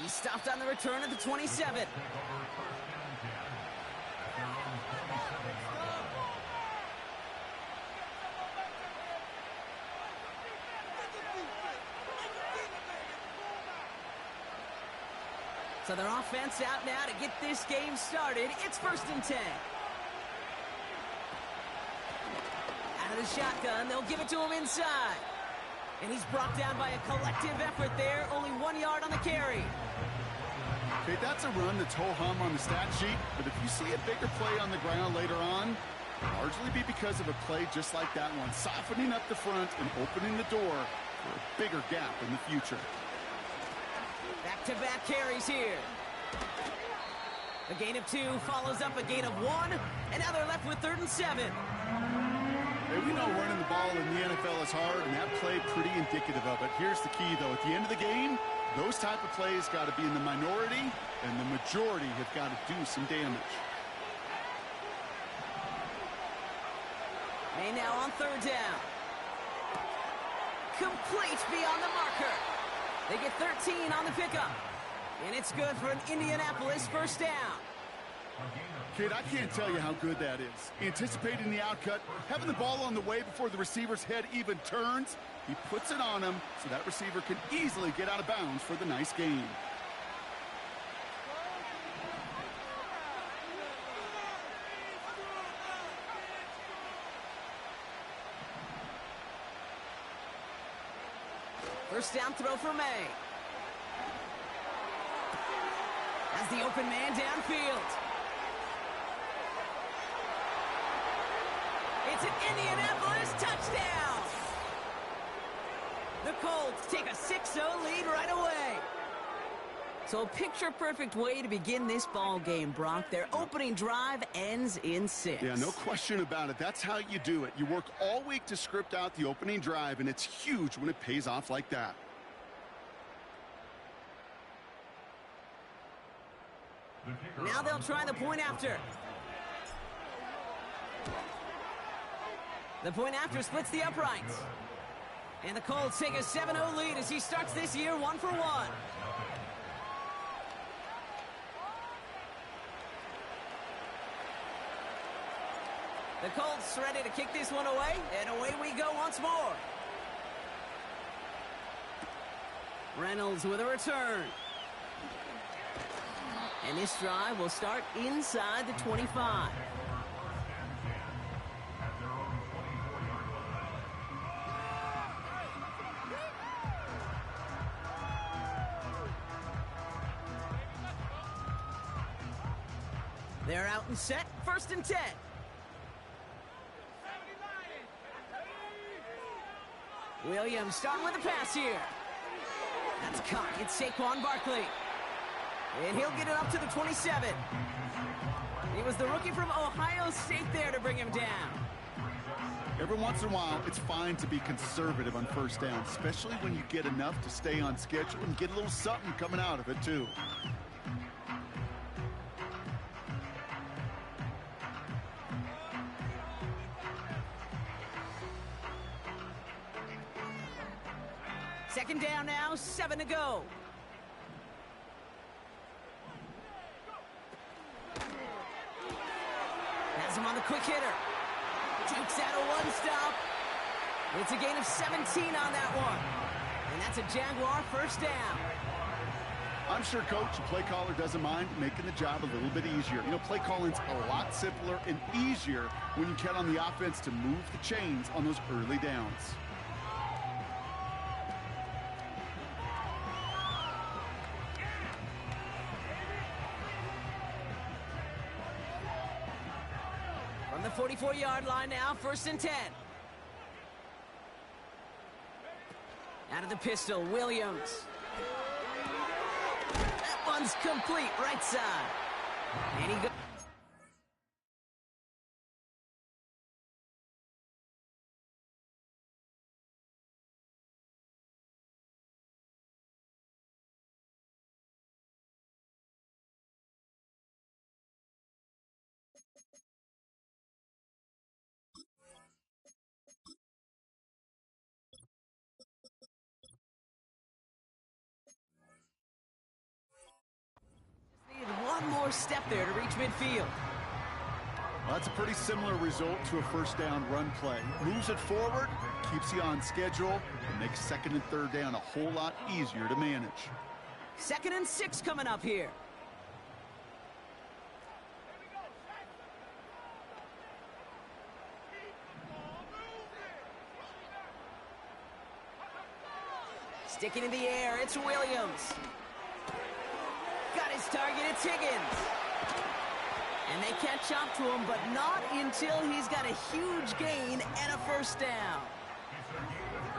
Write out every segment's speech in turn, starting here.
He stopped on the return at the 27. So their offense out now to get this game started. It's 1st and 10. Out of the shotgun, they'll give it to him inside. And he's brought down by a collective effort there. Only 1 yard on the carry. Okay, that's a run that's ho-hum on the stat sheet, but if you see a bigger play on the ground later on, it'll largely be because of a play just like that one, softening up the front and opening the door for a bigger gap in the future. Back-to-back carries here. A gain of 2 follows up a gain of 1, and now they're left with 3rd and 7. Hey, we know running the ball in the NFL is hard, and that play pretty indicative of it. Here's the key, though. At the end of the game, those type of plays got to be in the minority, and the majority have got to do some damage. May now on 3rd down. Complete beyond the marker. They get 13 on the pickup. And it's good for an Indianapolis 1st down. Kid, I can't tell you how good that is. Anticipating the outcut, having the ball on the way before the receiver's head even turns, he puts it on him so that receiver can easily get out of bounds for the nice gain. First down throw for May. As the open man downfield. It's an Indianapolis touchdown. The Colts take a 6-0 lead right away. So a picture-perfect way to begin this ball game, Brock. Their opening drive ends in 6. Yeah, no question about it. That's how you do it. You work all week to script out the opening drive, and it's huge when it pays off like that. Now they'll try the point after. The point after splits the uprights. And the Colts take a 7-0 lead as he starts this year 1 for 1. The Colts ready to kick this one away, and away we go once more. Reynolds with a return. And this drive will start inside the 25. They're out and set, 1st and 10. Williams starting with a pass here. That's caught. It's Saquon Barkley. And he'll get it up to the 27. He was the rookie from Ohio State there to bring him down. Every once in a while, it's fine to be conservative on 1st down, especially when you get enough to stay on schedule and get a little something coming out of it, too. Second down now, 7 to go. Has him on the quick hitter. Takes out a 1-stop. It's a gain of 17 on that one. And that's a Jaguar 1st down. I'm sure Coach and play caller doesn't mind making the job a little bit easier. You know, play calling's a lot simpler and easier when you count on the offense to move the chains on those early downs. From the 44-yard line now, 1st and 10. Out of the pistol, Williams. That one's complete, right side. And he goes. more step there to reach midfield. Well, that's a pretty similar result to a first down run play. Moves it forward, keeps you on schedule, and makes second and third down a whole lot easier to manage. 2nd and 6 coming up here. Sticking in the air, it's Williams. Got his target, it's Higgins. And they catch up to him, but not until he's got a huge gain and a first down.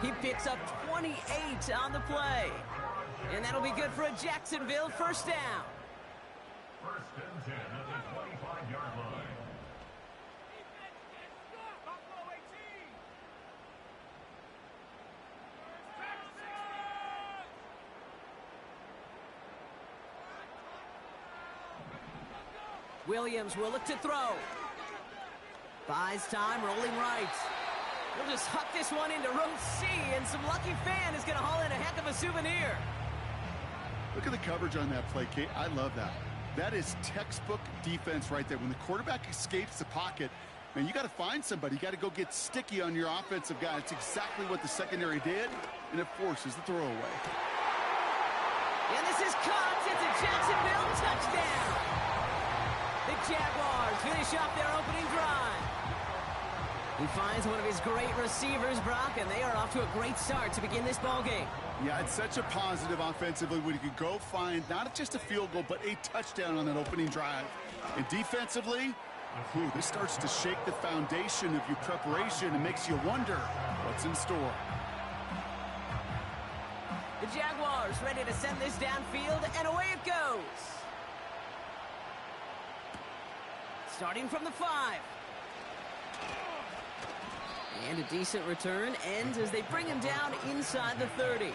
He picks up 28 on the play. And that'll be good for a Jacksonville first down. 1st and 10 at the 25-yard line. Williams will look to throw. Buys time, rolling right. He'll just huck this one into row C, and some lucky fan is going to haul in a heck of a souvenir. Look at the coverage on that play, Kate. I love that. That is textbook defense right there. When the quarterback escapes the pocket, man, you got to find somebody. You got to go get sticky on your offensive guy. It's exactly what the secondary did, and it forces the throwaway. And this is caught. It's a Jacksonville touchdown. The Jaguars finish off their opening drive. He finds one of his great receivers, Brock, and they are off to a great start to begin this ball game. Yeah, it's such a positive offensively when you can go find not just a field goal, but a touchdown on that opening drive. And defensively, this starts to shake the foundation of your preparation and makes you wonder what's in store. The Jaguars ready to send this downfield, and away it goes. Starting from the 5. And a decent return ends as they bring him down inside the 30.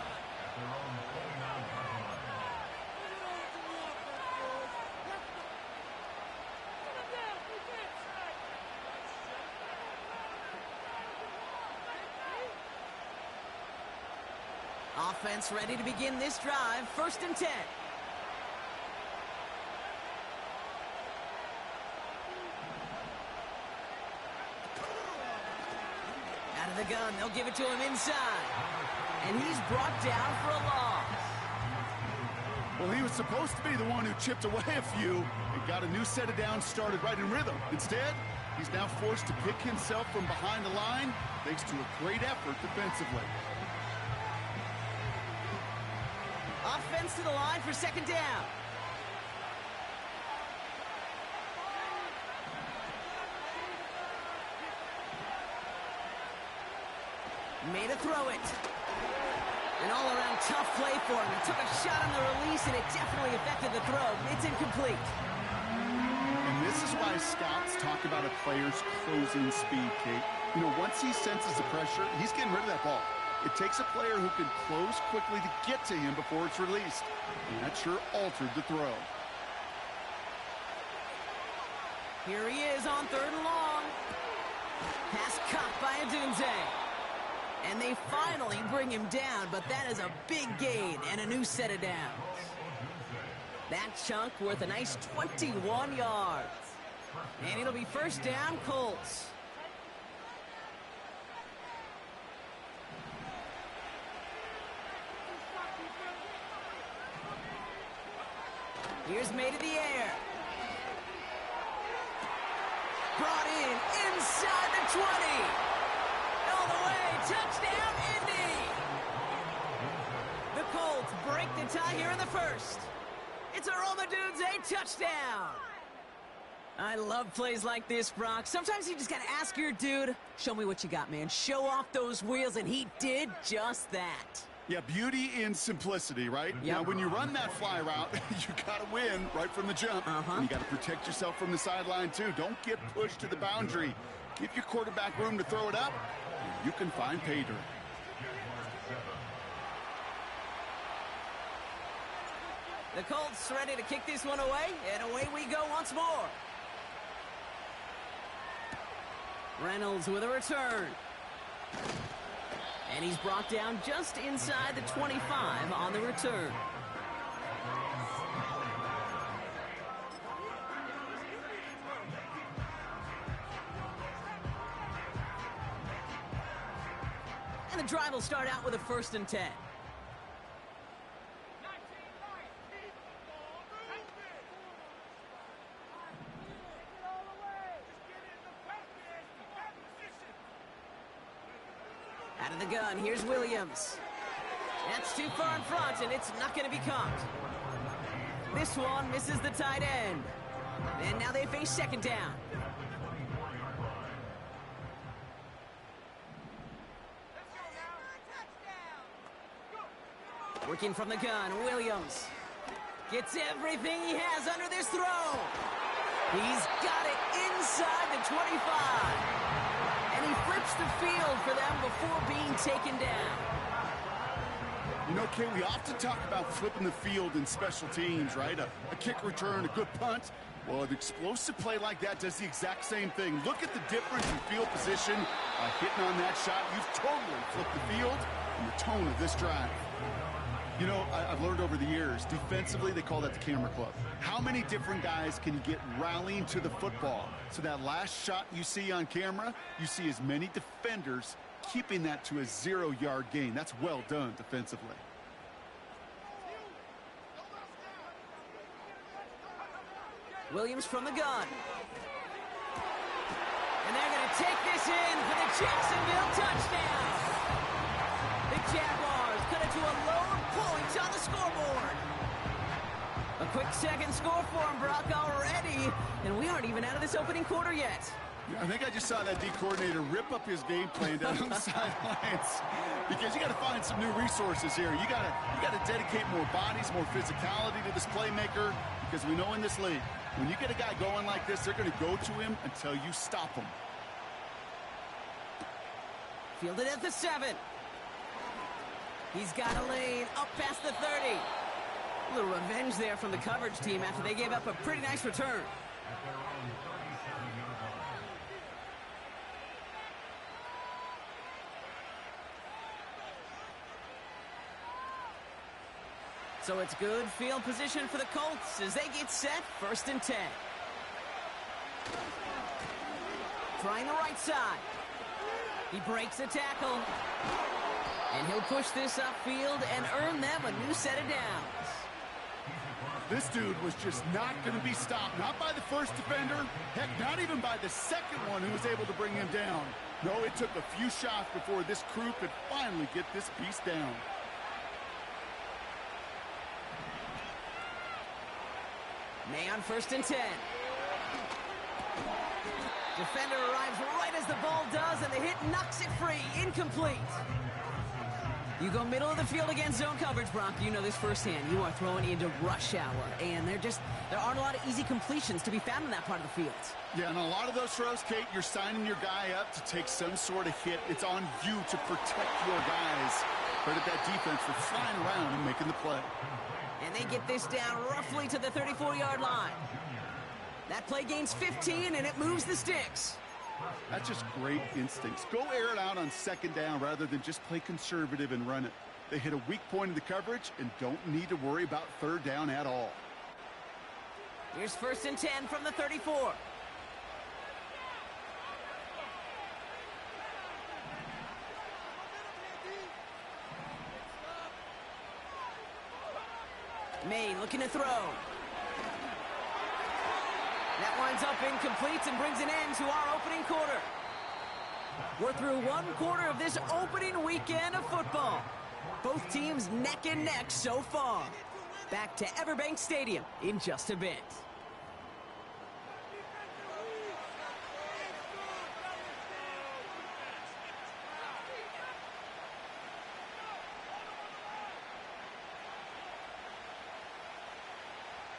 Offense ready to begin this drive. 1st and 10. Out of the gun, they'll give it to him inside. And he's brought down for a loss. Well, he was supposed to be the one who chipped away a few and got a new set of downs started right in rhythm. Instead, he's now forced to pick himself from behind the line thanks to a great effort defensively. Offense to the line for 2nd down. Made a throw it. An all-around tough play for him. He took a shot on the release, and it definitely affected the throw. It's incomplete. And this is why scouts talk about a player's closing speed, Kate. You know, once he senses the pressure, he's getting rid of that ball. It takes a player who can close quickly to get to him before it's released. And that sure altered the throw. Here he is on 3rd and long. Pass caught by Adunze. And they finally bring him down, but that is a big gain and a new set of downs. That chunk worth a nice 21 yards. And it'll be 1st down, Colts. Here's made in the air. Brought in inside the 20. All the way, touchdown, Indy! The Colts break the tie here in the 1st. It's a Roma Dunze touchdown. I love plays like this, Brock. Sometimes you just got to ask your dude, show me what you got, man. Show off those wheels, and he did just that. Yeah, beauty in simplicity, right? Yep. Now, when you run that fly route, you got to win right from the jump. And you got to protect yourself from the sideline, too. Don't get pushed to the boundary. Give your quarterback room to throw it up. You can find pay dirt. The Colts ready to kick this one away, and away we go once more. Reynolds with a return. And he's brought down just inside the 25 on the return. drive will start out with a 1st and 10. Out of the gun, here's Williams. That's too far in front, and it's not going to be caught. This one misses the tight end. And now they face 2nd down. Working from the gun, Williams gets everything he has under this throw. He's got it inside the 25. And he flips the field for them before being taken down. You know, Kay, we often talk about flipping the field in special teams, right? A kick return, a good punt. Well, an explosive play like that does the exact same thing. Look at the difference in field position. Hitting on that shot, you've totally flipped the field and the tone of this drive. You know, I've learned over the years, defensively, they call that the camera club. How many different guys can you get rallying to the football? So that last shot you see on camera, you see as many defenders keeping that to a 0-yard gain. That's well done defensively. Williams from the gun. And they're going to take this in for the Jacksonville touchdown. The Jaguars cut it to a load point on the scoreboard. A quick second score for him, Brock, already. And we aren't even out of this opening quarter yet. I think I just saw that D coordinator rip up his game plan down on the sidelines, because you got to find some new resources here. You got to dedicate more bodies, more physicality to this playmaker, because we know in this league, when you get a guy going like this, they're going to go to him until you stop him. Fielded at the 7. He's got a lane up past the 30. A little revenge there from the coverage team after they gave up a pretty nice return. So it's good field position for the Colts as they get set, 1st and 10. Trying the right side. He breaks the tackle. And he'll push this upfield and earn them a new set of downs. This dude was just not going to be stopped. Not by the first defender. Heck, not even by the second one who was able to bring him down. No, it took a few shots before this crew could finally get this piece down. May on 1st and 10. Defender arrives right as the ball does, and the hit knocks it free. Incomplete. You go middle of the field against zone coverage, Brock. You know this firsthand. You are throwing into rush hour, and there aren't a lot of easy completions to be found in that part of the field. Yeah, and a lot of those throws, Kate, you're signing your guy up to take some sort of hit. It's on you to protect your guys. Credit that defense for flying around and making the play. And they get this down roughly to the 34-yard line. That play gains 15, and it moves the sticks. That's just great instincts. Go air it out on 2nd down rather than just play conservative and run it. They hit a weak point in the coverage and don't need to worry about 3rd down at all. Here's 1st and 10 from the 34. May looking to throw. That winds up incomplete and brings an end to our opening quarter. We're through one quarter of this opening weekend of football. Both teams neck and neck so far. Back to Everbank Stadium in just a bit.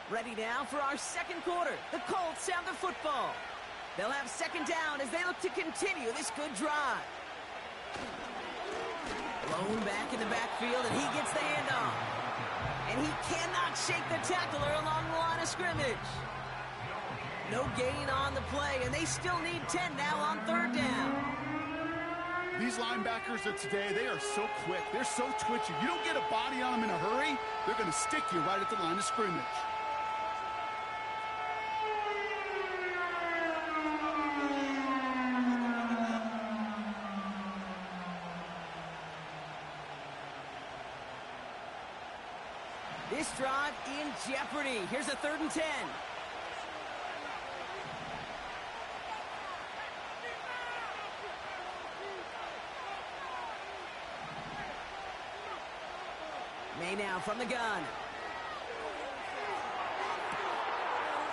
Ready now for our second quarter. The Colts have the football. They'll have 2nd down as they look to continue this good drive. Blown back in the backfield, and he gets the handoff. And he cannot shake the tackler along the line of scrimmage. No gain on the play, and they still need 10 now on 3rd down. These linebackers of today, they are so quick. They're so twitchy. You don't get a body on them in a hurry, they're going to stick you right at the line of scrimmage. This drive in jeopardy. Here's a 3rd and 10. May now from the gun.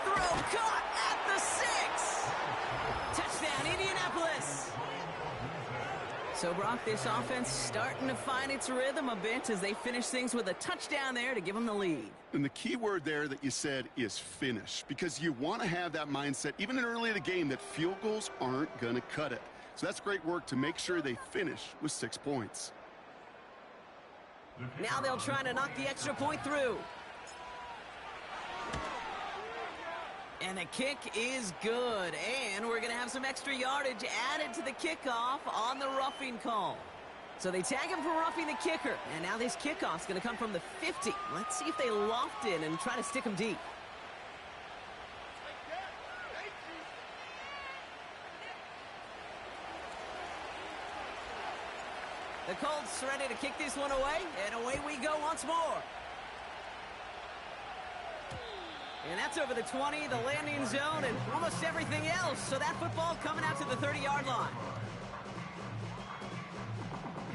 Throw caught at the 6. Touchdown, Indianapolis. So, Brock, this offense starting to find its rhythm a bit as they finish things with a touchdown there to give them the lead. And the key word there that you said is finish, because you want to have that mindset, even early in the game, that field goals aren't going to cut it. So that's great work to make sure they finish with 6 points. Now they'll try to knock the extra point through. And the kick is good. And we're going to have some extra yardage added to the kickoff on the roughing call. So they tag him for roughing the kicker. And now this kickoff's going to come from the 50. Let's see if they loft in and try to stick him deep. The Colts ready to kick this one away. And away we go once more. And that's over the 20, the landing zone, and almost everything else. So that football coming out to the 30-yard line.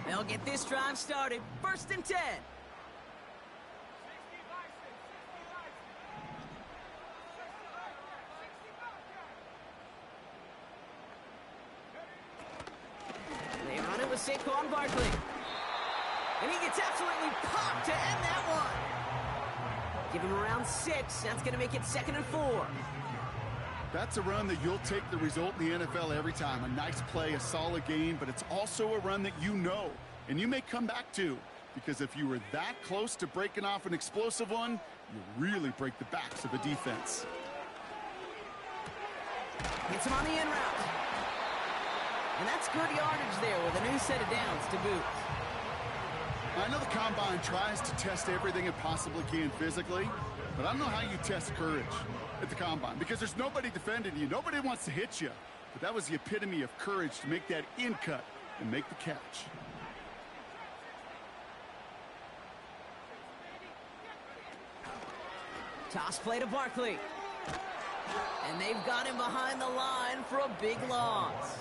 They'll get this drive started. 1st and 10. They run it with Saquon Barkley. And he gets absolutely popped to end that one. Give him around 6. That's going to make it 2nd and 4. That's a run that you'll take the result in the NFL every time. A nice play, a solid game, but it's also a run that you know, and you may come back to, because if you were that close to breaking off an explosive one, you really break the backs of a defense. Gets him on the in route. And that's good yardage there with a new set of downs to boot. I know the Combine tries to test everything it possibly can physically, but I don't know how you test courage at the Combine, because there's nobody defending you. Nobody wants to hit you. But that was the epitome of courage to make that in cut and make the catch. Toss play to Barkley. And they've got him behind the line for a big loss.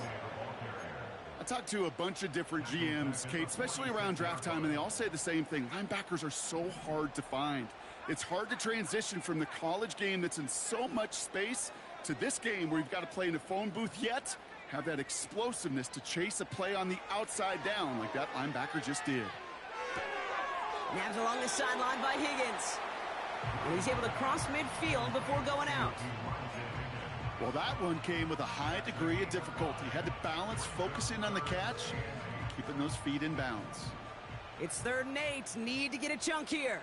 I talked to a bunch of different GMs, Kate, especially around draft time, and they all say the same thing. Linebackers are so hard to find. It's hard to transition from the college game that's in so much space to this game where you've got to play in a phone booth, yet have that explosiveness to chase a play on the outside down like that linebacker just did. Nabbed along the sideline by Higgins. And he's able to cross midfield before going out. Well, that one came with a high degree of difficulty. Had to balance focusing on the catch and keeping those feet in bounds. It's 3rd and 8. Need to get a chunk here.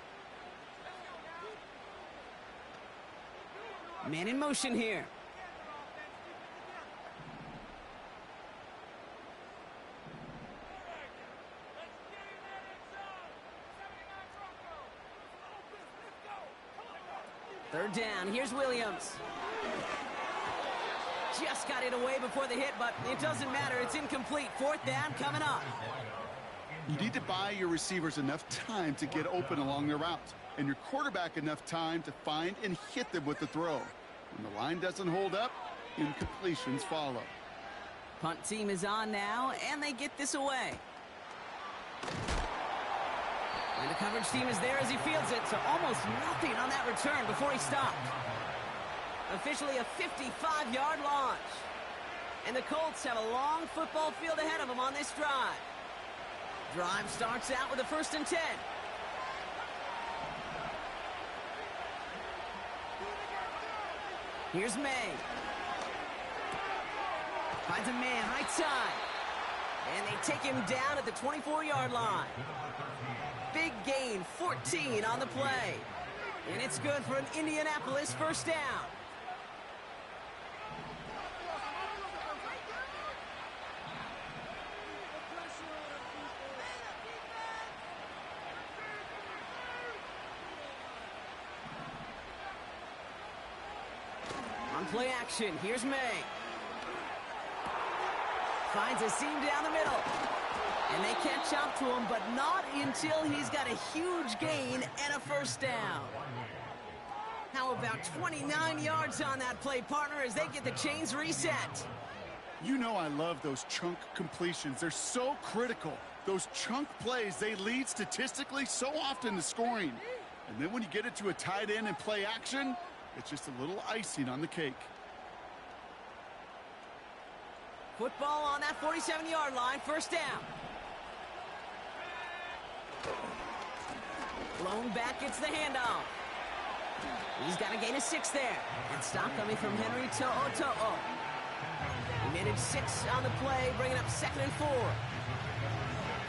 Man in motion here. Third down. Here's Williams. Just got it away before the hit, but it doesn't matter. It's incomplete. 4th down coming up. You need to buy your receivers enough time to get open along their route, and your quarterback enough time to find and hit them with the throw. When the line doesn't hold up, incompletions follow. Punt team is on now, and they get this away. And the coverage team is there as he fields it, so almost nothing on that return before he stopped. Officially a 55-yard launch. And the Colts have a long football field ahead of them on this drive. Drive starts out with a 1st and 10. Here's May. Finds a man right side. And they take him down at the 24-yard line. Big gain, 14 on the play. And it's good for an Indianapolis 1st down. On play action, here's May. Finds a seam down the middle. And they catch up to him, but not until he's got a huge gain and a first down. How about 29 yards on that play, partner, as they get the chains reset? You know I love those chunk completions. They're so critical. Those chunk plays, they lead statistically so often to scoring. And then when you get it to a tight end and play action, it's just a little icing on the cake. Football on that 47-yard line, first down. Blown back, gets the handoff. He's got a gain of 6 there. And stop coming from Henry To'o. He managed 6 on the play, bringing up 2nd and 4.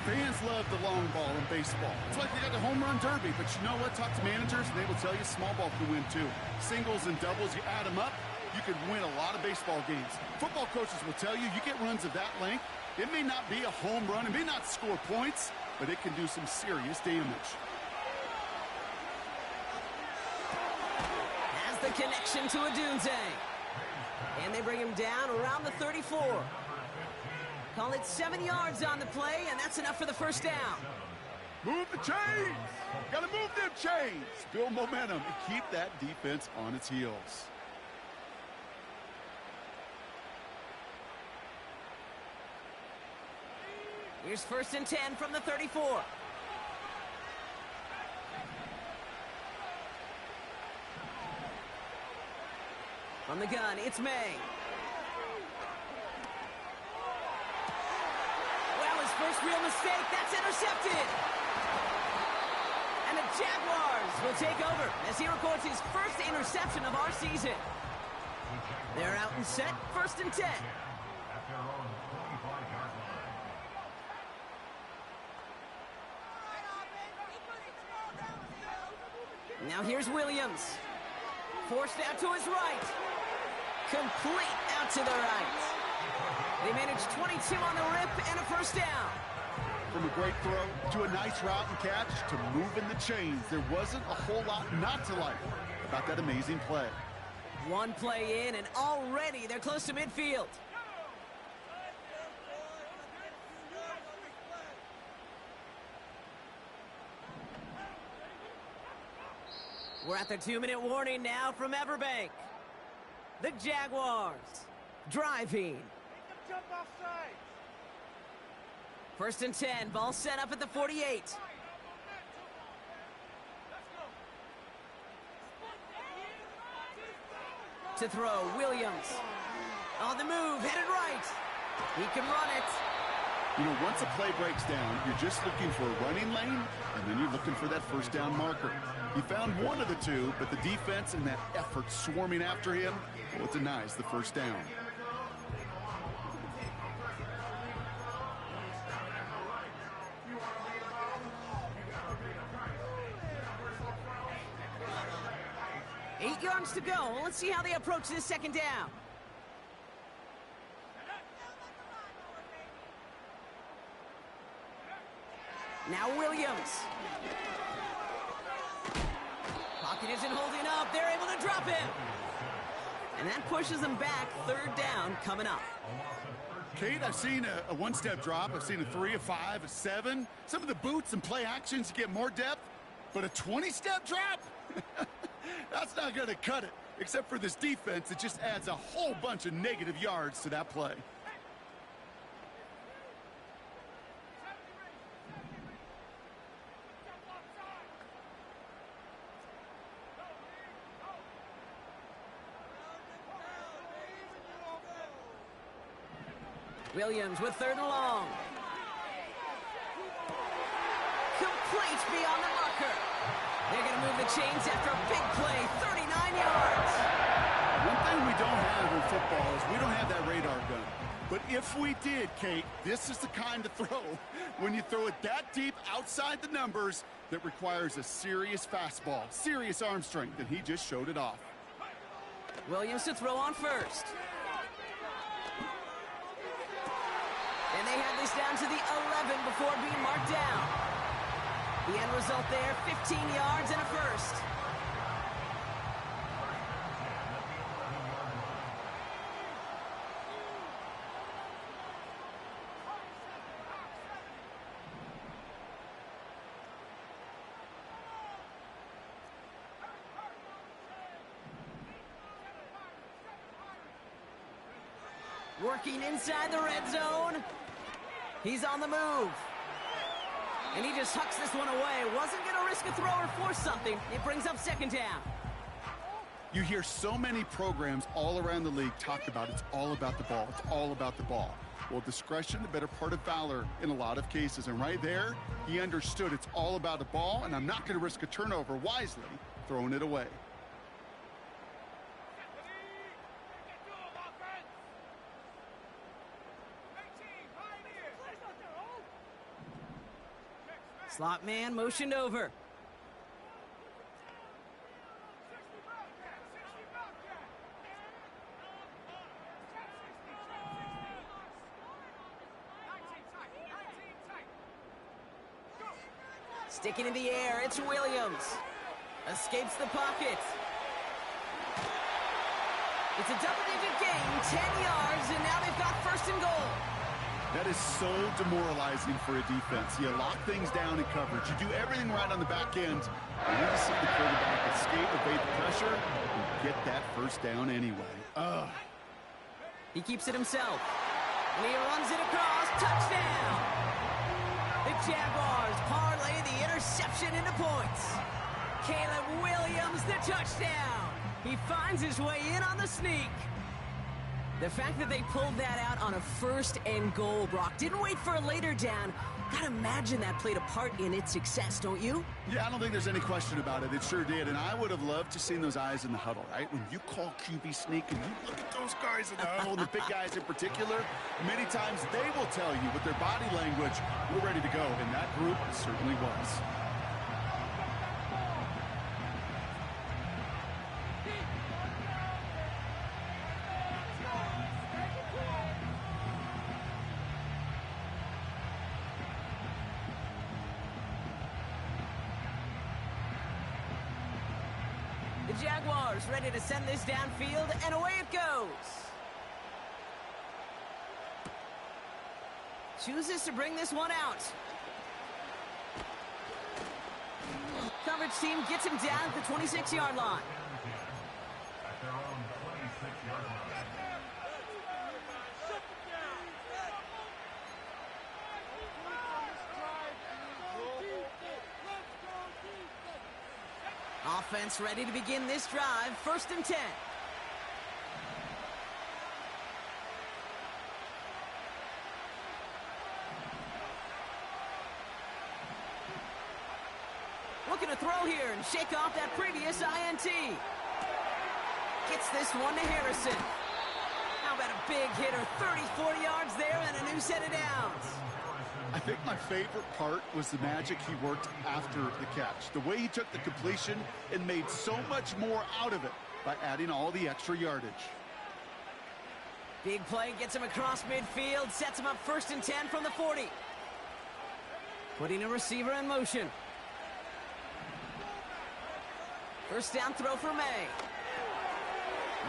Fans love the long ball in baseball. It's like they got the home run derby, but you know what? Talk to managers, and they will tell you small ball can win too. Singles and doubles, you add them up, you could win a lot of baseball games. Football coaches will tell you get runs of that length. It may not be a home run, it may not score points, but it can do some serious damage. Has the connection to Odunze. And they bring him down around the 34. Call it 7 yards on the play, and that's enough for the first down. Move the chains! Gotta move them chains! Build momentum and keep that defense on its heels. Here's 1st and 10 from the 34. From the gun, it's May. Well, his first real mistake, that's intercepted. And the Jaguars will take over as he records his first interception of our season. They're out and set, 1st and 10. At their own 25-yard line. Now here's Williams. Forced out to his right. Complete out to the right. They managed 22 on the rip and a first down. From a great throw to a nice route and catch to moving the chains, there wasn't a whole lot not to like about that amazing play. One play in, and already they're close to midfield. We're at the 2-minute warning now from Everbank. The Jaguars driving. 1st and 10, ball set up at the 48. To throw, Williams. On the move, headed right. He can run it. You know, once a play breaks down, you're just looking for a running lane, and then you're looking for that first down marker. He found one of the two, but the defense and that effort swarming after him, well, it denies the first down. Eight yards to go. Let's see how they approach this second down. Now Williams. Pocket isn't holding up. They're able to drop him. And that pushes them back. 3rd down coming up. Kate, I've seen a one-step drop. I've seen a 3, a 5, a 7. Some of the boots and play actions get more depth, but a 20-step drop? That's not going to cut it. Except for this defense, it just adds a whole bunch of negative yards to that play. Williams with 3rd and long. Complete beyond the marker. They're going to move the chains after a big play, 39 yards. One thing we don't have in football is we don't have that radar gun. But if we did, Kate, this is the kind of throw, when you throw it that deep outside the numbers, that requires a serious fastball, serious arm strength, and he just showed it off. Williams to throw on 1st. And they have this down to the 11 before being marked down. The end result there, 15 yards and a first. Working inside the red zone. He's on the move. And he just hucks this one away. Wasn't going to risk a throw or force something. It brings up second down. You hear so many programs all around the league talk about it's all about the ball. It's all about the ball. Well, discretion, the better part of valor in a lot of cases. And right there, he understood it's all about the ball, and I'm not going to risk a turnover wisely, throwing it away. Slot man motioned over. Sticking in the air, it's Williams. Escapes the pocket. It's a double-digit gain, 10 yards, and now they've got first and goal. That is so demoralizing for a defense. You lock things down in coverage. You do everything right on the back end. You need to see the quarterback escape, evade the pressure, and get that first down anyway. Ugh. He keeps it himself. And he runs it across. Touchdown! The Jaguars parlay the interception into points. Caleb Williams, the touchdown. He finds his way in on the sneak. The fact that they pulled that out on a first and goal, Brock, didn't wait for a later down. Gotta imagine that played a part in its success, don't you? Yeah, I don't think there's any question about it. It sure did. And I would have loved to seen those eyes in the huddle, right? When you call QB sneak and you look at those guys in the huddle, and the big guys in particular, many times they will tell you with their body language, we're ready to go. And that group certainly was. Jaguars ready to send this downfield, and away it goes. Chooses to bring this one out. Coverage team gets him down at the 26-yard line. At their own 26-yard line. Offense ready to begin this drive. First and 10. Looking to throw here and shake off that previous INT. Gets this one to Harrison. How about a big hitter? 30, 40 yards there and a new set of downs. I think my favorite part was the magic he worked after the catch. The way he took the completion and made so much more out of it by adding all the extra yardage. Big play gets him across midfield, sets him up first and 10 from the 40. Putting a receiver in motion. First down throw for May.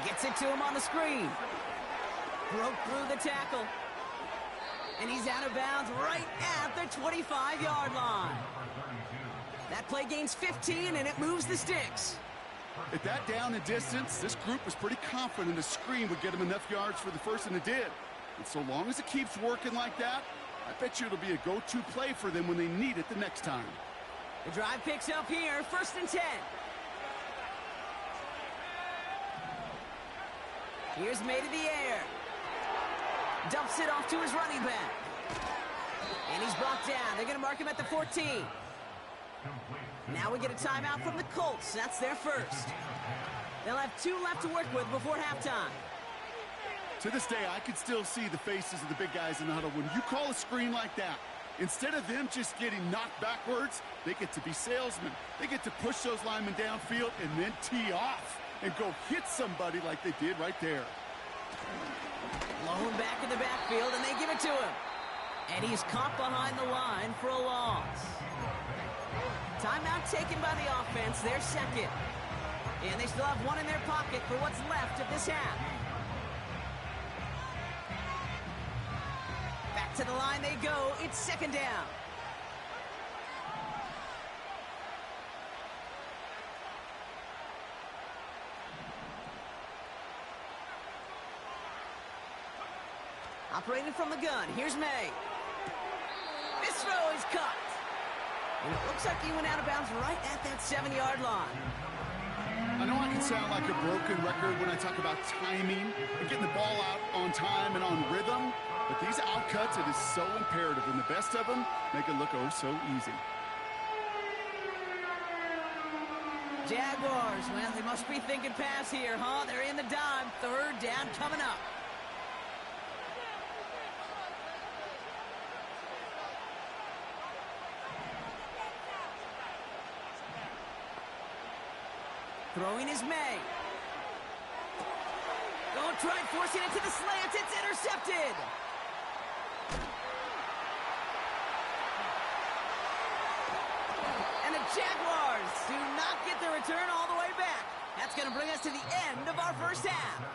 Gets it to him on the screen. Broke through the tackle. And he's out of bounds right at the 25-yard line. That play gains 15, and it moves the sticks. At that down and distance, this group was pretty confident the screen would get him enough yards for the first, and it did. And so long as it keeps working like that, I bet you it'll be a go-to play for them when they need it the next time. The drive picks up here, first and 10. Here's May to the air. Dumps it off to his running back. And he's brought down. They're going to mark him at the 14. Now we get a timeout from the Colts. That's their first. They'll have 2 left to work with before halftime. To this day, I can still see the faces of the big guys in the huddle. When you call a screen like that, instead of them just getting knocked backwards, they get to be salesmen. They get to push those linemen downfield and then tee off and go hit somebody like they did right there. Blown back in the backfield, and they give it to him. And he's caught behind the line for a loss. Timeout taken by the offense, their second. And they still have one in their pocket for what's left of this half. Back to the line they go. It's second down. Operating from the gun, here's May. This throw is caught. And it looks like he went out of bounds right at that 7-yard line. I know I can sound like a broken record when I talk about timing and getting the ball out on time and on rhythm, but these outcuts, it is so imperative, and the best of them make it look oh so easy. Jaguars, well, they must be thinking pass here, huh? They're in the dime. 3rd down coming up. Throwing is May. Going to try forcing it to the slant. It's intercepted. And the Jaguars do not get the return all the way back. That's going to bring us to the end of our first half.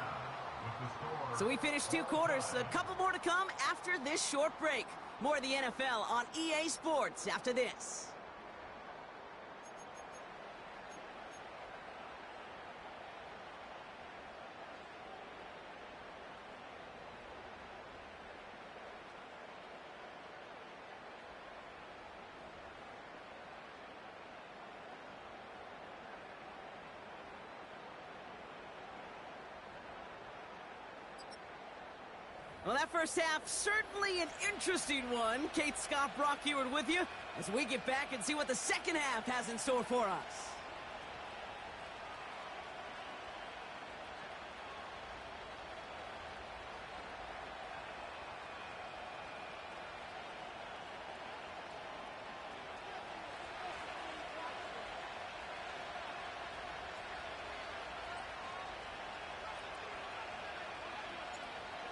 So we finished 2 quarters. A couple more to come after this short break. More of the NFL on EA Sports after this. Well, that first half, certainly an interesting one. Kate, Scott, Brock Heward with you as we get back and see what the second half has in store for us.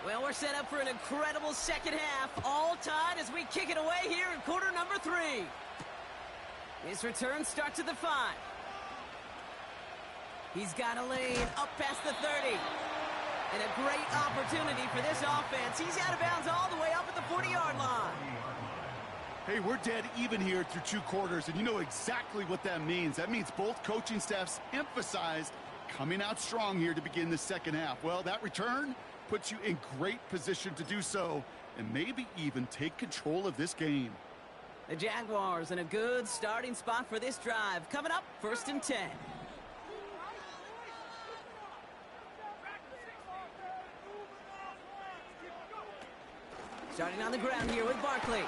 Well, we're set up for an incredible second half, all tied as we kick it away here in quarter number 3. His return starts at the 5. He's got a lane up past the 30. And a great opportunity for this offense. He's out of bounds all the way up at the 40-yard line. Hey, we're dead even here through 2 quarters, and you know exactly what that means. That means both coaching staffs emphasized coming out strong here to begin the second half. Well, that return puts you in great position to do so and maybe even take control of this game. The Jaguars in a good starting spot for this drive. Coming up, 1st and 10. Starting on the ground here with Barkley.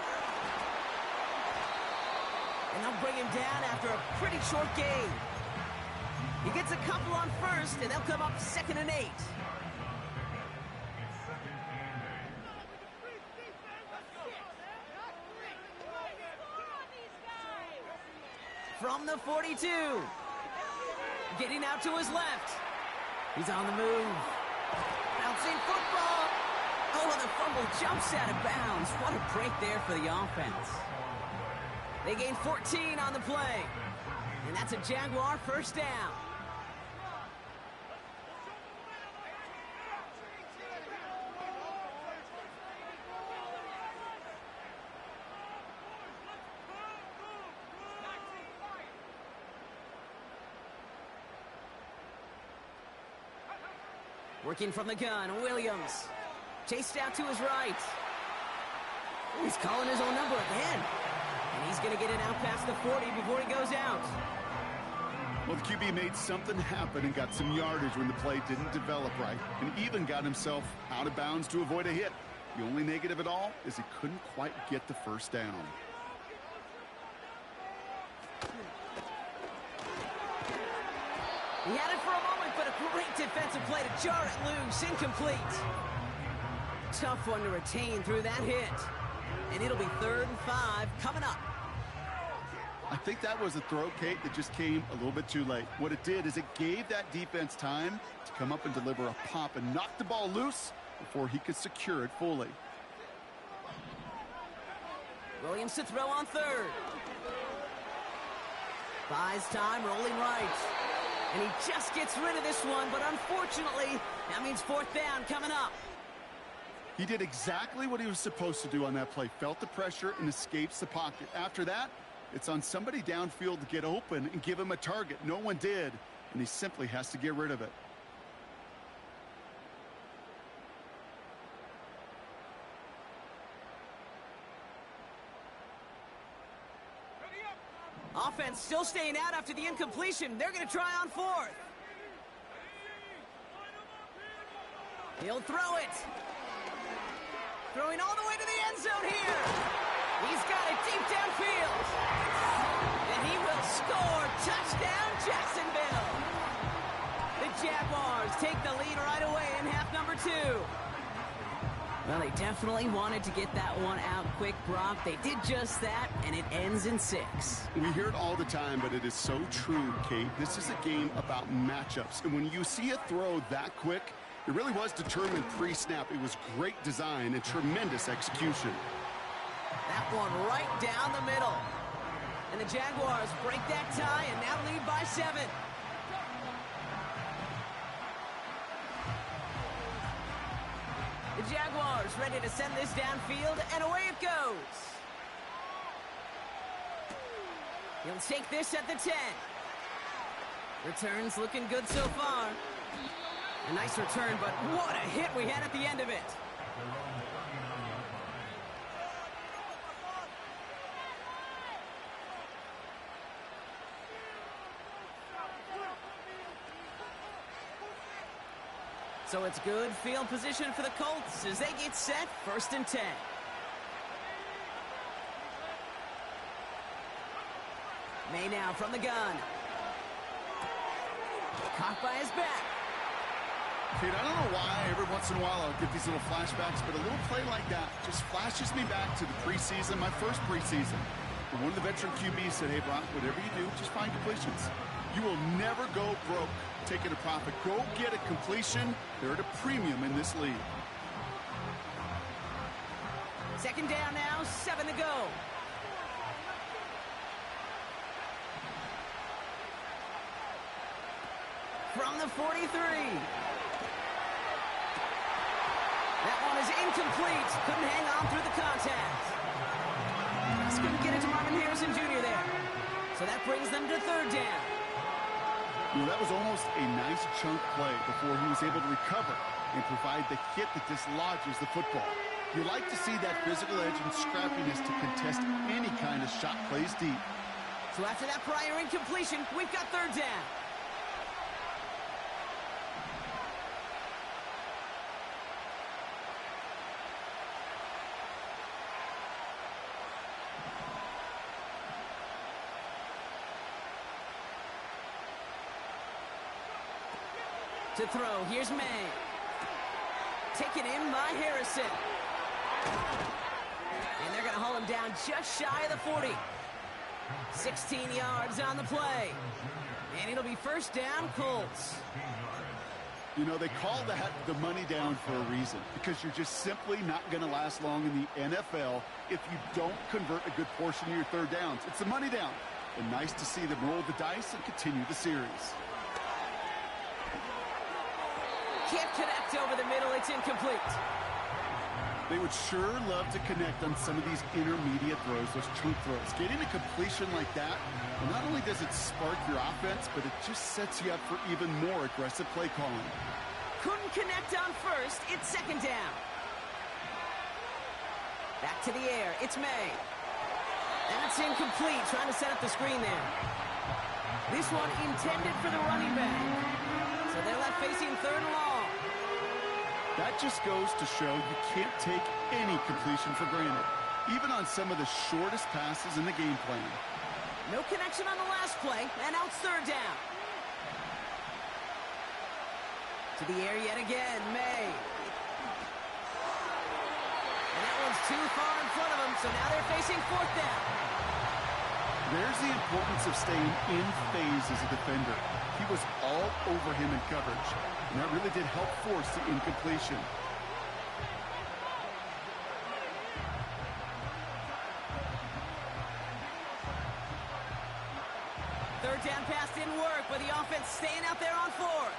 And they'll bring him down after a pretty short gain. He gets a couple on 1st, and they'll come up 2nd and 8. From the 42. Getting out to his left. He's on the move. Bouncing football. Oh, the fumble jumps out of bounds. What a break there for the offense. They gain 14 on the play. And that's a Jaguar 1st down. Working from the gun, Williams. Chased out to his right. He's calling his own number again. And he's going to get it out past the 40 before he goes out. Well, the QB made something happen and got some yardage when the play didn't develop right, and even got himself out of bounds to avoid a hit. The only negative at all is he couldn't quite get the 1st down. He had it for a moment, but a great defensive play to jar it loose. Incomplete. Tough one to retain through that hit. And it'll be 3rd and 5 coming up. I think that was a throw, Kate, that just came a little bit too late. What it did is it gave that defense time to come up and deliver a pop and knock the ball loose before he could secure it fully. Williams to throw on 3rd. Buys time, rolling right. And he just gets rid of this one, but unfortunately, that means 4th down coming up. He did exactly what he was supposed to do on that play. Felt the pressure and escapes the pocket. After that, it's on somebody downfield to get open and give him a target. No one did, and he simply has to get rid of it. offense still staying out after the incompletion. They're going to try on fourth. He'll throw it. Throwing all the way to the end zone here. He's got it deep downfield. And he will score. Touchdown, Jacksonville. The Jaguars take the lead right away in half number 2. Well, they definitely wanted to get that one out quick, Brock. They did just that, and it ends in 6. We hear it all the time, but it is so true, Kate. This is a game about matchups. And when you see a throw that quick, it really was determined pre-snap. It was great design and tremendous execution. That one right down the middle. And the Jaguars break that tie and now lead by 7. The Jaguars ready to send this downfield, and away it goes. He'll take this at the 10. Returns looking good so far. A nice return, but what a hit we had at the end of it. So it's good field position for the Colts as they get set, 1st and 10. May now from the gun. Caught by his back. Kate, I don't know why every once in a while I'll get these little flashbacks, but a little play like that just flashes me back to the preseason, my first preseason. When one of the veteran QBs said, hey, Brock, whatever you do, just find completions. You will never go broke taking a profit. Go get a completion. They're at a premium in this league. 2nd down now, 7 to go. From the 43. That one is incomplete. Couldn't hang on through the contact. Just couldn't get it to Marvin Harrison Jr. there. So that brings them to 3rd down. You know, that was almost a nice chunk play before he was able to recover and provide the hit that dislodges the football. You like to see that physical edge and scrappiness to contest any kind of shot plays deep. So after that prior incompletion, we've got 3rd down. To throw, here's May. Taken in by Harrison. And they're going to haul him down just shy of the 40. 16 yards on the play. And it'll be 1st down, Colts. You know, they call that the money down for a reason, because you're just simply not going to last long in the NFL if you don't convert a good portion of your 3rd downs. It's the money down. And nice to see them roll the dice and continue the series. Can't connect over the middle. It's incomplete. They would sure love to connect on some of these intermediate throws, those chunk throws. Getting a completion like that, well, not only does it spark your offense, but it just sets you up for even more aggressive play calling. Couldn't connect on 1st. It's 2nd down. Back to the air. It's May. That's incomplete. Trying to set up the screen there. This one intended for the running back. So they're left facing 3rd and long. That just goes to show you can't take any completion for granted, even on some of the shortest passes in the game plan. No connection on the last play, and now it's 3rd down. To the air yet again, May. And that one's too far in front of them, so now they're facing 4th down. There's the importance of staying in phase as a defender. He was all over him in coverage, and that really did help force the incompletion. Third down pass didn't work, but the offense staying out there on 4th.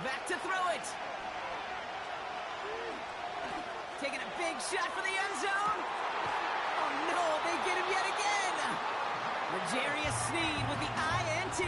Back to throw it. Taking a big shot for the end zone. Oh, no, they get him yet again. L'Jarius Sneed with the INT.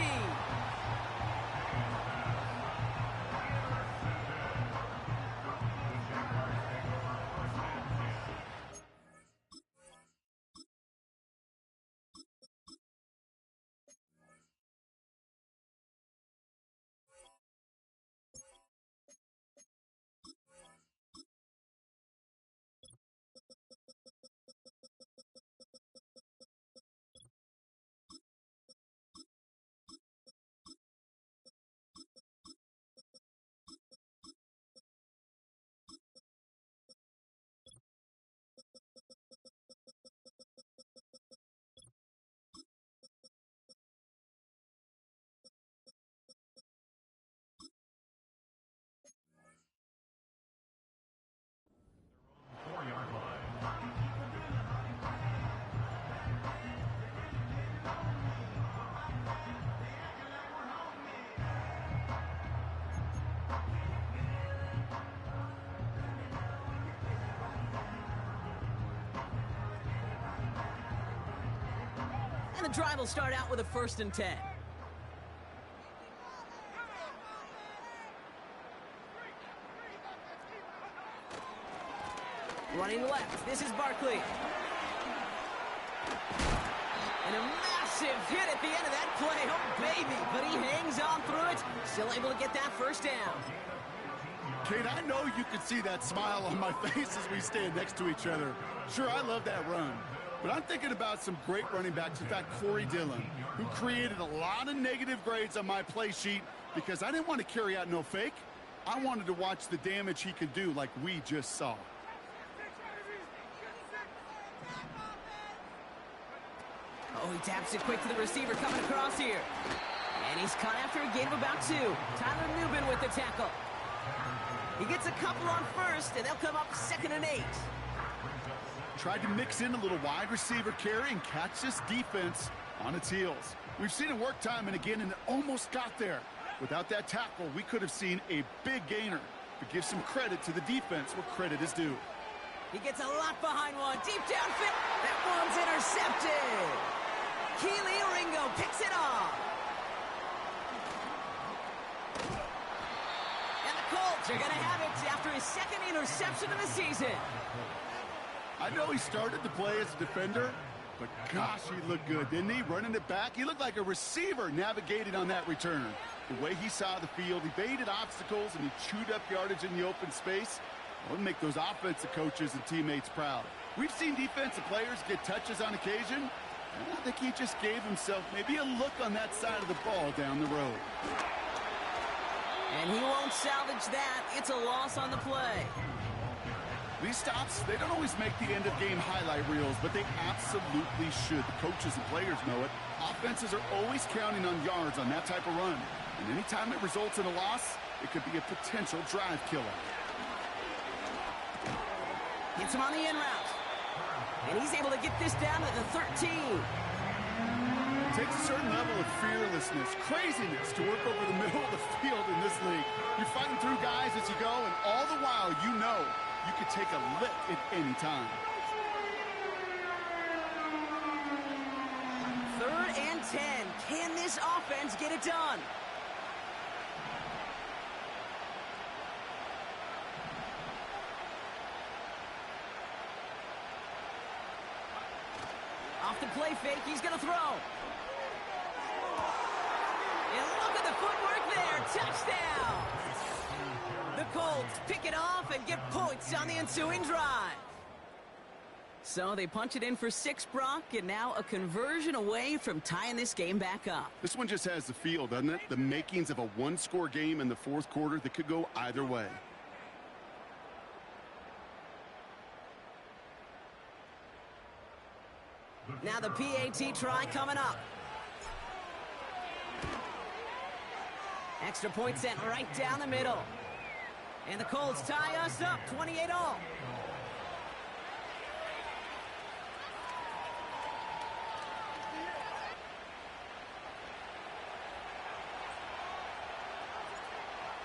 And the drive will start out with a 1st and 10. Running left, this is Barkley. And a massive hit at the end of that play. Oh, baby. But he hangs on through it. Still able to get that 1st down. Kate, I know you can see that smile on my face as we stand next to each other. Sure, I love that run. But I'm thinking about some great running backs. In fact, Corey Dillon, who created a lot of negative grades on my play sheet because I didn't want to carry out no fake. I wanted to watch the damage he could do like we just saw. Oh, he taps it quick to the receiver coming across here. And he's caught after a gain of about 2. Tyler Newbin with the tackle. He gets a couple on 1st, and they'll come up 2nd and 8. Tried to mix in a little wide receiver carry and catch this defense on its heels. We've seen it work time and again, and it almost got there. Without that tackle, we could have seen a big gainer. But give some credit to the defense where credit is due. He gets a lot behind one. Deep downfield. That one's intercepted. Keely Ringo picks it off. And the Colts are going to have it after his 2nd interception of the season. I know he started to play as a defender, but gosh, he looked good, didn't he? Running it back, he looked like a receiver navigating on that return. The way he saw the field, he baited obstacles, and he chewed up yardage in the open space. Well, make those offensive coaches and teammates proud. We've seen defensive players get touches on occasion, and I think he just gave himself maybe a look on that side of the ball down the road. And he won't salvage that. It's a loss on the play. These stops, they don't always make the end-of-game highlight reels, but they absolutely should. The coaches and players know it. Offenses are always counting on yards on that type of run. And anytime it results in a loss, it could be a potential drive killer. Gets him on the in route. And he's able to get this down to the 13. It takes a certain level of fearlessness, craziness to work over the middle of the field in this league. You're fighting through guys as you go, and all the while you know you could take a lick at any time. 3rd and 10. Can this offense get it done? Off the play fake, he's going to throw. And look at the footwork there. Touchdown! The Colts pick it off and get points on the ensuing drive. So they punch it in for 6, Brock, and now a conversion away from tying this game back up. This one just has the feel, doesn't it? The makings of a one-score game in the 4th quarter that could go either way. Now the PAT try coming up. Extra point sent right down the middle. And the Colts tie us up 28-all.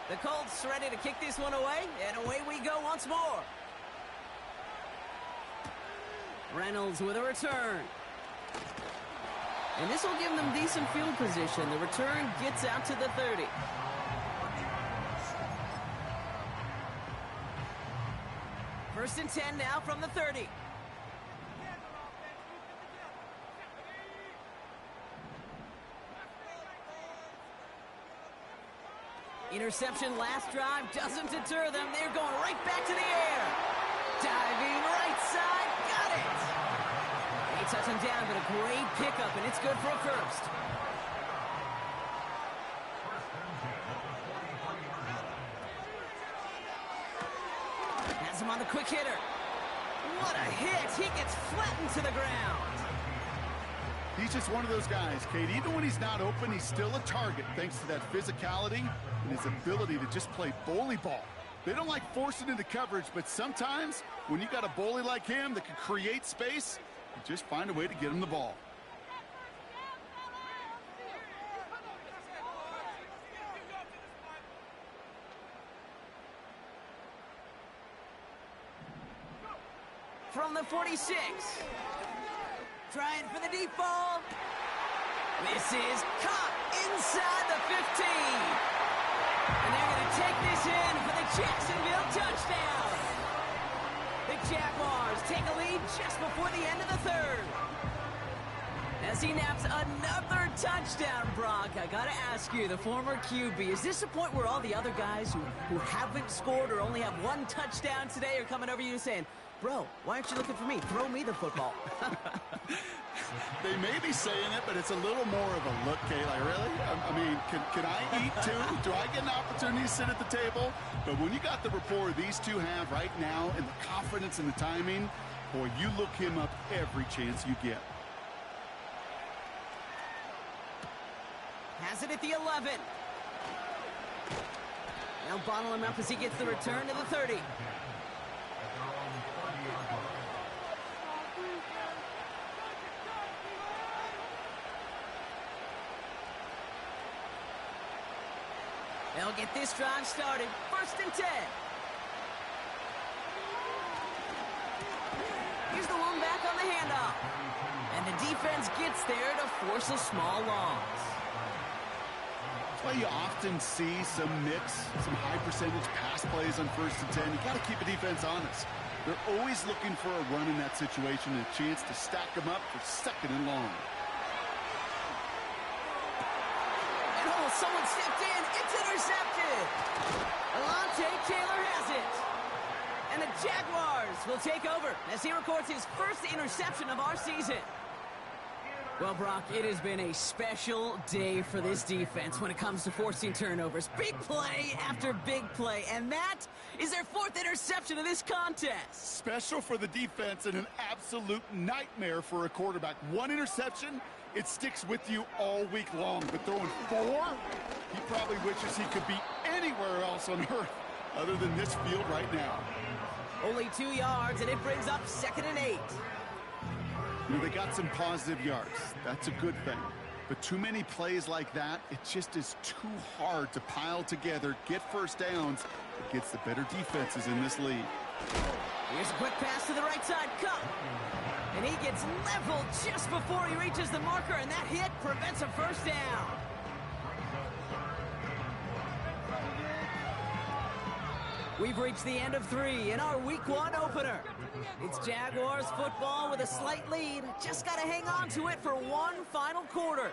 The Colts ready to kick this one away, and away we go once more. Reynolds with a return. And this will give them decent field position. The return gets out to the 30. First and 10 now from the 30. Interception last drive doesn't deter them. They're going right back to the air. Diving right side. Got it. They touch him down, but a great pickup, and it's good for a first. Has him on the quick hitter. What a hit. He gets flattened to the ground. He's just one of those guys, Kate. Even when he's not open, he's still a target thanks to that physicality and his ability to just play bully ball. They don't like forcing into coverage, but sometimes when you got a bully like him that can create space, you just find a way to get him the ball. From the 46. Trying for the deep ball. This is caught inside the 15. And they're going to take this in for the Jacksonville touchdown. The Jaguars take a lead just before the end of the third. As he naps another touchdown, Brock, I got to ask you, the former QB, is this a point where all the other guys who haven't scored or only have one touchdown today are coming over you saying, bro, why aren't you looking for me? Throw me the football. They may be saying it, but it's a little more of a look, Kay. Like, really? I mean, can I eat too? Do I get an opportunity to sit at the table? But when you got the rapport these two have right now and the confidence and the timing, boy, you look him up every chance you get. Has it at the 11. Now bottle him up as he gets the return to the 30. They'll get this drive started. 1st and 10. Here's the one back on the handoff. And the defense gets there to force a small loss. That's why you often see some mix, some high percentage pass plays on 1st and 10. You got to keep the defense honest. They're always looking for a run in that situation and a chance to stack them up for 2nd and long. And oh, someone stepped in. It's intercepted. Alontae Taylor has it. And the Jaguars will take over as he records his first interception of our season. Well, Brock, it has been a special day for this defense when it comes to forcing turnovers. Big play after big play, and that is their 4th interception of this contest. Special for the defense and an absolute nightmare for a quarterback. 1 interception, it sticks with you all week long. But throwing 4, he probably wishes he could be anywhere else on earth other than this field right now. Only 2 yards, and it brings up 2nd and 8. You know, they got some positive yards. That's a good thing. But too many plays like that, it just is too hard to pile together, get 1st downs against the better defenses in this league. Here's a quick pass to the right side. Cup. And he gets leveled just before he reaches the marker, and that hit prevents a 1st down. We've reached the end of 3 in our Week 1 opener. It's Jaguars football with a slight lead. Just got to hang on to it for one final quarter.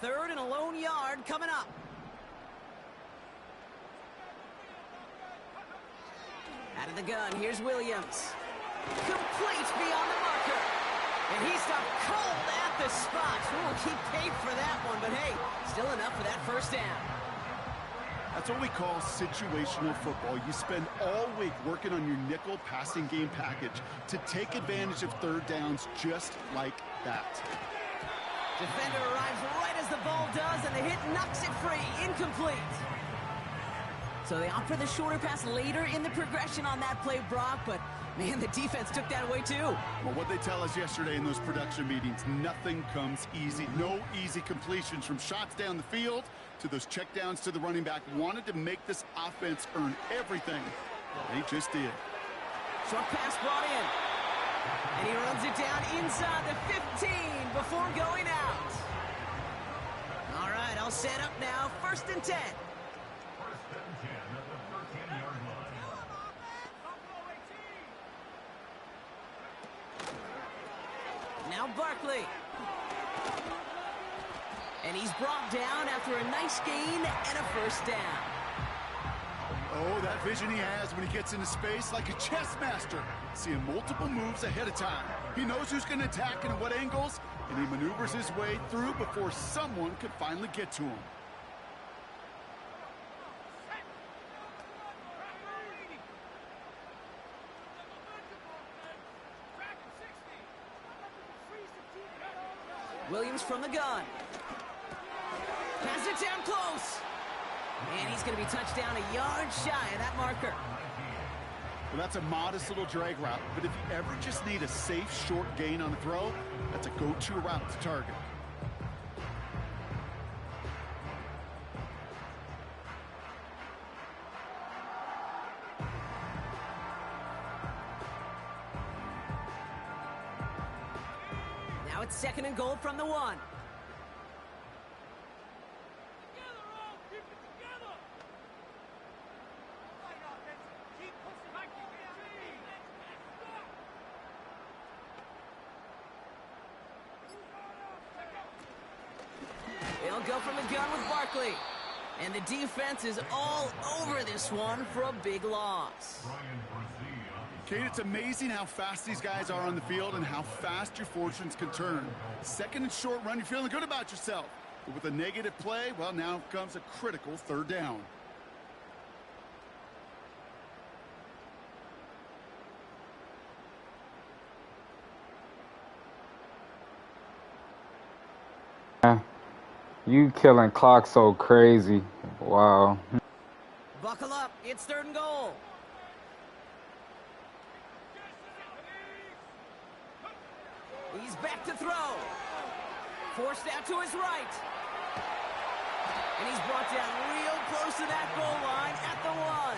Third and a lone yard coming up. Out of the gun, here's Williams. Complete beyond the marker. And he stopped cold at the spot. We'll keep paid for that one, but hey, still enough for that 1st down. That's what we call situational football. You spend all week working on your nickel passing game package to take advantage of 3rd downs just like that. Defender arrives right as the ball does, and the hit knocks it free. Incomplete. So they opt for the shorter pass later in the progression on that play, Brock, but man, the defense took that away too. Well, what they tell us yesterday in those production meetings, nothing comes easy. No easy completions from shots down the field to those checkdowns to the running back. Wanted to make this offense earn everything. They just did. Short pass brought in. And he runs it down inside the 15 before going out. All right, I'll set up now. 1st and 10. 1st and 10 at the 13-yard line. Now Barkley. And he's brought down after a nice gain and a 1st down. Oh, that vision he has when he gets into space like a chess master. Seeing multiple moves ahead of time. He knows who's going to attack and at what angles, and he maneuvers his way through before someone could finally get to him. Williams from the gun. Pass it down close. And he's going to be touched down a yard shy of that marker. Well, that's a modest little drag route, but if you ever just need a safe, short gain on the throw, that's a go-to route to target. Now it's 2nd and goal from the 1. They'll go from the gun with Barkley. And the defense is all over this one for a big loss. Kate, it's amazing how fast these guys are on the field and how fast your fortunes can turn. 2nd and short run, you're feeling good about yourself. But with a negative play, well, now comes a critical 3rd down. You killing clock so crazy. Wow. Buckle up. It's 3rd and goal. He's back to throw. Forced out to his right. And he's brought down real close to that goal line at the 1.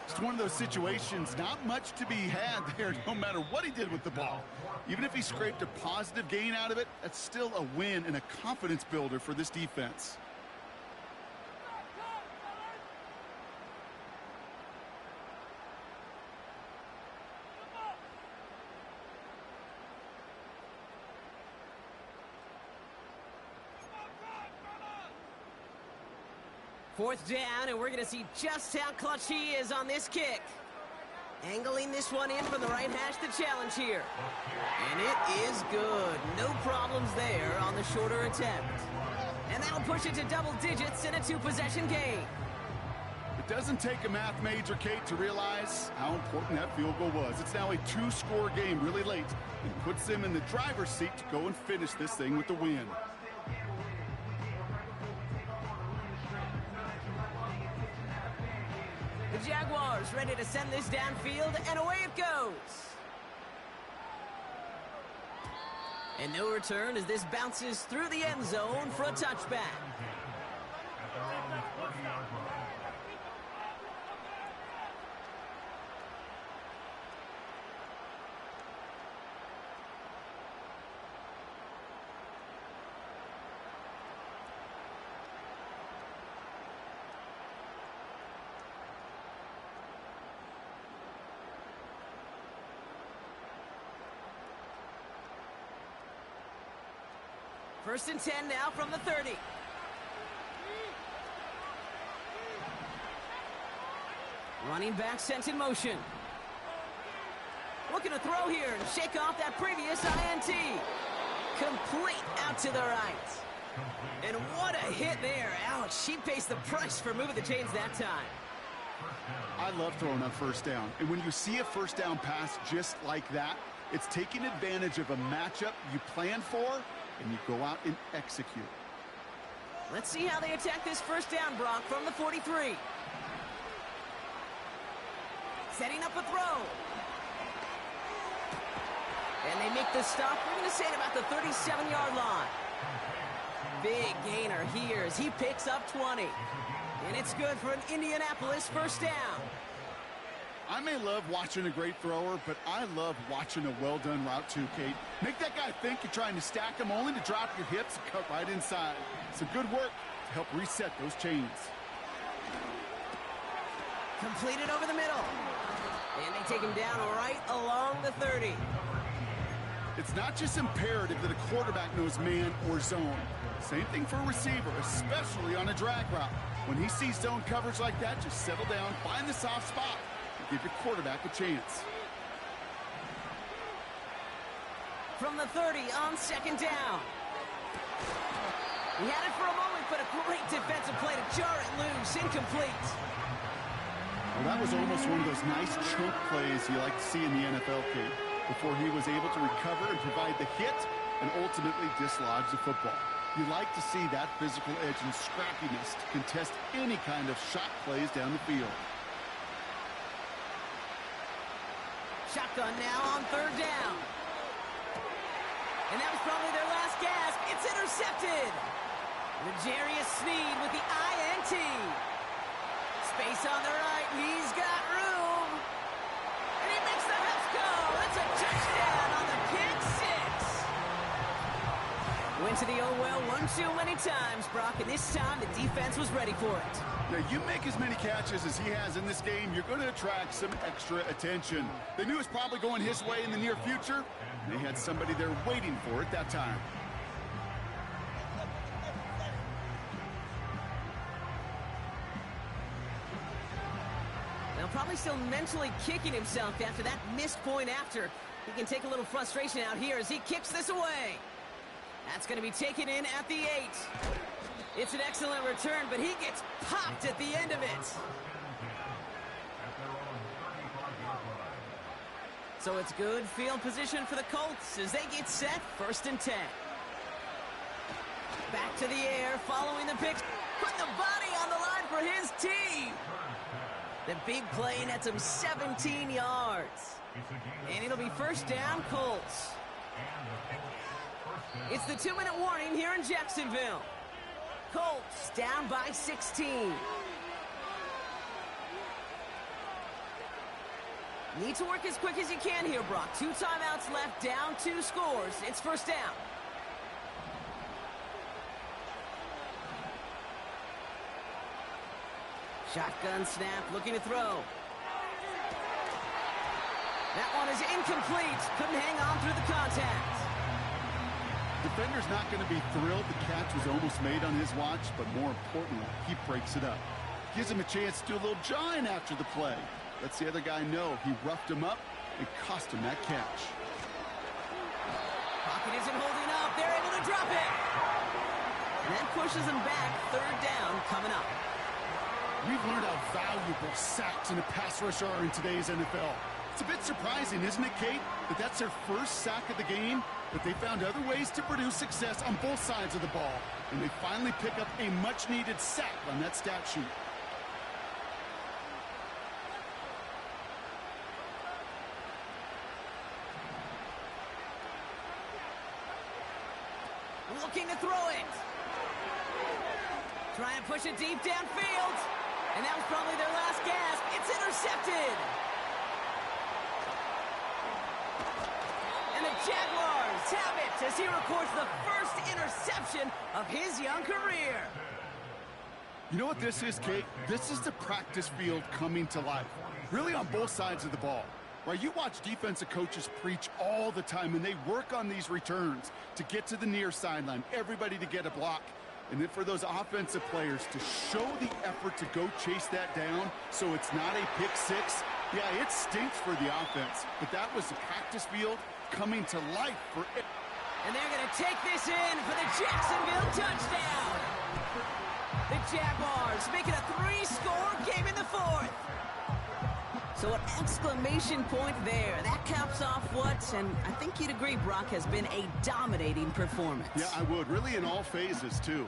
It's one of those situations, not much to be had there no matter what he did with the ball. Even if he scraped a positive gain out of it, that's still a win and a confidence builder for this defense. Fourth down, and we're going to see just how clutch he is on this kick. Angling this one in from the right hash to challenge here. And it is good. No problems there on the shorter attempt. And that'll push it to double digits in a 2-possession game. It doesn't take a math major, Kate, to realize how important that field goal was. It's now a 2-score game really late and puts them in the driver's seat to go and finish this thing with the win. The Jaguars ready to send this downfield, and away it goes. And no return as this bounces through the end zone for a touchback. First and 10 now from the 30. Running back sent in motion. Looking to throw here and shake off that previous INT. Complete out to the right. And what a hit there. Ouch, she pays the price for moving the chains that time. I love throwing on first down. And when you see a first down pass just like that, it's taking advantage of a matchup you plan for, and you go out and execute. Let's see how they attack this first down, Brock, from the 43. Setting up a throw. And they make the stop, we're going to say at about the 37-yard line. Big gainer here as he picks up 20. And it's good for an Indianapolis first down. I may love watching a great thrower, but I love watching a well-done route too, Kate. Make that guy think you're trying to stack him only to drop your hips and cut right inside. Some good work to help reset those chains. Completed over the middle. And they take him down right along the 30. It's not just imperative that a quarterback knows man or zone. Same thing for a receiver, especially on a drag route. When he sees zone coverage like that, just settle down, find the soft spot. Give your quarterback a chance. From the 30 on second down. He had it for a moment, but a great defensive play to jar it loose. Incomplete. Well, that was almost one of those nice chunk plays you like to see in the NFL, Kate, before he was able to recover and provide the hit and ultimately dislodge the football. You like to see that physical edge and scrappiness to contest any kind of shot plays down the field. Shotgun now on third down. And that was probably their last gasp. It's intercepted. L'Jarius Sneed with the INT. Space on the right. He's got room. And he makes the Huffs go. That's a touchdown on the kick six. Went to the oh well one too many times, Brock, and this time the defense was ready for it. Now, you make as many catches as he has in this game, you're going to attract some extra attention. They knew it was probably going his way in the near future. They had somebody there waiting for it that time. Now, probably still mentally kicking himself after that missed point after. He can take a little frustration out here as he kicks this away. That's going to be taken in at the 8. It's an excellent return, but he gets popped at the end of it. So it's good field position for the Colts as they get set 1st and 10. Back to the air, following the pick. Put the body on the line for his team. The big play nets him 17 yards. And it'll be 1st down, Colts. It's the 2-minute warning here in Jacksonville. Colts down by 16. Need to work as quick as you can here, Brock. 2 timeouts left, down 2 scores. It's 1st down. Shotgun snap, looking to throw. That one is incomplete. Couldn't hang on through the contact. Defender's not going to be thrilled the catch was almost made on his watch, but more importantly, he breaks it up. Gives him a chance to do a little jawing after the play. Lets the other guy know he roughed him up and cost him that catch. Pocket isn't holding up. They're able to drop it. And that pushes him back. 3rd down coming up. We've learned how valuable sacks in a pass rush are in today's NFL. It's a bit surprising, isn't it, Kate, that that's their first sack of the game, but they found other ways to produce success on both sides of the ball, and they finally pick up a much-needed sack on that stat sheet. Looking to throw it. Trying to push it deep downfield. And that was probably their last gasp. It's intercepted. And the Jaguars have it as he records the first interception of his young career. You know what this is, Kate? This is the practice field coming to life. Really on both sides of the ball. Right, you watch defensive coaches preach all the time, and they work on these returns to get to the near sideline, everybody to get a block. And then for those offensive players to show the effort to go chase that down so it's not a pick six, yeah, it stinks for the offense. But that was the practice field coming to life for it. And they're going to take this in for the Jacksonville touchdown. The Jaguars make it a 3-score game in the 4th. So an exclamation point there. That caps off what, and I think you'd agree, Brock, has been a dominating performance. Yeah, I would. Really in all phases, too.